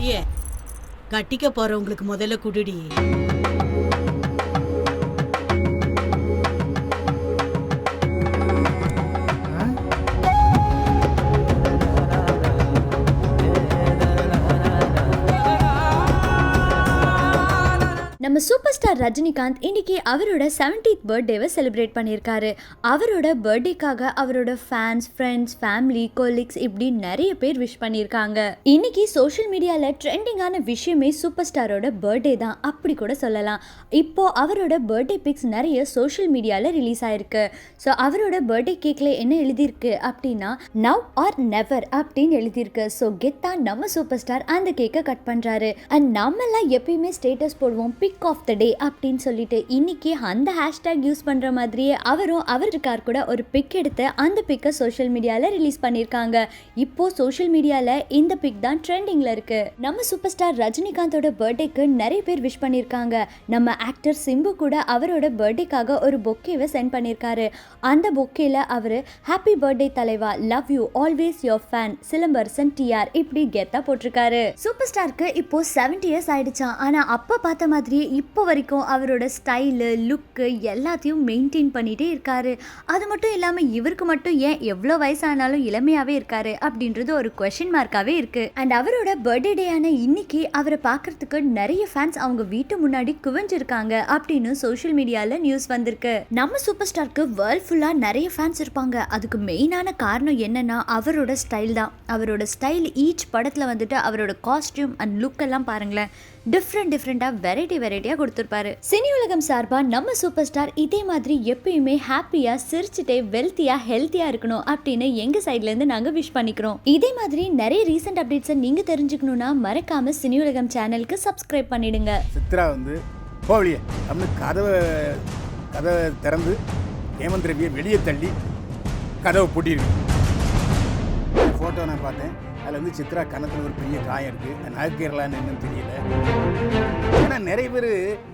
குட்டிய கட்டிக்க போறவங்களுக்கு முதல்ல குடுடி. நம்ம சூப்பர் ஸ்டார் ரஜினிகாந்த் இன்னைக்கு அவரோட 70th பர்த்டேவை செலிப்ரேட் பண்ணியிருக்காரு. அவரோட பர்த்டேக்காக அவரோட ஃபேன்ஸ், ஃப்ரெண்ட்ஸ், ஃபேமிலி, கொலீக்ஸ் இப்படி நிறைய பேர் விஷ் பண்ணியிருக்காங்க. இன்னைக்கு சோஷியல் மீடியாவில் ட்ரெண்டிங்கான விஷயமே சூப்பர் ஸ்டாரோட பர்த்டே தான் அப்படி கூட சொல்லலாம். இப்போ அவரோட பர்த்டே பிக்ஸ் நிறைய சோஷியல் மீடியாவில் ரிலீஸ் ஆயிருக்கு. ஸோ அவரோட பர்த்டே கேக்ல என்ன எழுதியிருக்கு அப்படின்னா நவ் ஆர் நெவர் அப்படின்னு எழுதியிருக்கு. ஸோ கெத்தா நம்ம சூப்பர் ஸ்டார் அந்த கேக்கை கட் பண்றாரு. அண்ட் நம்மெல்லாம் எப்பயுமே ஸ்டேட்டஸ் போடுவோம் பிக் ஆஃப் த டே அப்படின்னு சொல்லிட்டு இன்னைக்கு அந்த ஹேஷ்டேக் யூஸ் பண்ற மாதிரியே அவரும் கார் கூட ஒரு பிக் எடுத்து அந்த பிக்கை சோஷியல் மீடியால ரிலீஸ் பண்ணிருக்காங்க. இப்போ சோஷியல் மீடியால இந்த பிக் தான் ட்ரெண்டிங்ல இருக்கு. நம்ம சூப்பர் ஸ்டார் ரஜினிகாந்தோட பர்த்டேக்கு நிறைய பேர் விஷ் பண்ணிருக்காங்க. நம்ம ஆக்டர் சிம்பு கூட அவரோட பர்த்டேக்காக ஒரு பொக்கேவை சென்ட் பண்ணிருக்காரு. அந்த பொக்கேல அவரு ஹாப்பி பர்த்டே தலைவா, love you, always your fan, Silambarasan TR இப்படி கெத்தா போட்டிருக்காரு. சூப்பர் ஸ்டாருக்கு இப்போ 70 இயர்ஸ் ஆயிடுச்சான். ஆனா அப்ப பார்த்த மாதிரி இப்போ வரைக்கும் அவரோட ஸ்டைலு, லுக்கு எல்லாத்தையும் மெயின்டைன் பண்ணிகிட்டே இருக்காரு. அது மட்டும் இல்லாமல் இவருக்கு மட்டும் ஏன் எவ்வளோ வயசானாலும் இளமையாகவே இருக்காரு அப்படின்றது ஒரு கொஷின் மார்க்காகவே இருக்குது. அண்ட் அவரோட பர்த்டே டேயான இன்னைக்கு அவரை பார்க்கறதுக்கு நிறைய ஃபேன்ஸ் அவங்க வீட்டு முன்னாடி குவிஞ்சிருக்காங்க அப்படின்னு சோஷியல் மீடியாவில் நியூஸ் வந்திருக்கு. நம்ம சூப்பர் ஸ்டாருக்கு வேர்ல்ட் ஃபுல்லாக நிறைய ஃபேன்ஸ் இருப்பாங்க. அதுக்கு மெயினான காரணம் என்னன்னா அவரோட ஸ்டைல் தான். அவரோட ஸ்டைல் ஈச் படத்தில் வந்துட்டு அவரோட காஸ்டியூம் அண்ட் லுக் எல்லாம் பாருங்களேன், டிஃப்ரெண்டாக வெரைட்டியாக கொடுத்துருப்பாரு. சினி உலகம் சார்பாக நம்ம சூப்பர் ஸ்டார் இதே மாதிரி எப்பயுமே ஹாப்பியாக சிரிச்சுட்டே வெல்த்தியாக ஹெல்த்தியாக இருக்கணும் அப்படின்னு எங்கள் சைட்லேருந்து நாங்கள் விஷ் பண்ணிக்கிறோம். இதே மாதிரி நிறைய ரீசெண்ட் அப்டேட்ஸை நீங்கள் தெரிஞ்சுக்கணுன்னா மறக்காமல் சினி உலகம் சேனலுக்கு சப்ஸ்கிரைப் பண்ணிடுங்க. சித்ரா வந்து போவலியே அப்படின்னு கதவை திறந்து ஹேமந்த் ரவியை வெளியே தள்ளி கதவை பூட்டியிருக்கு. ஃபோட்டோ நான் பார்த்தேன். அதில் வந்து சித்ரா கன்னத்தில் ஒரு பெரிய காயம் இருக்குது. நகைக்கிறலான்னு என்னன்னு தெரியல. ஏன்னா நிறைய பேர்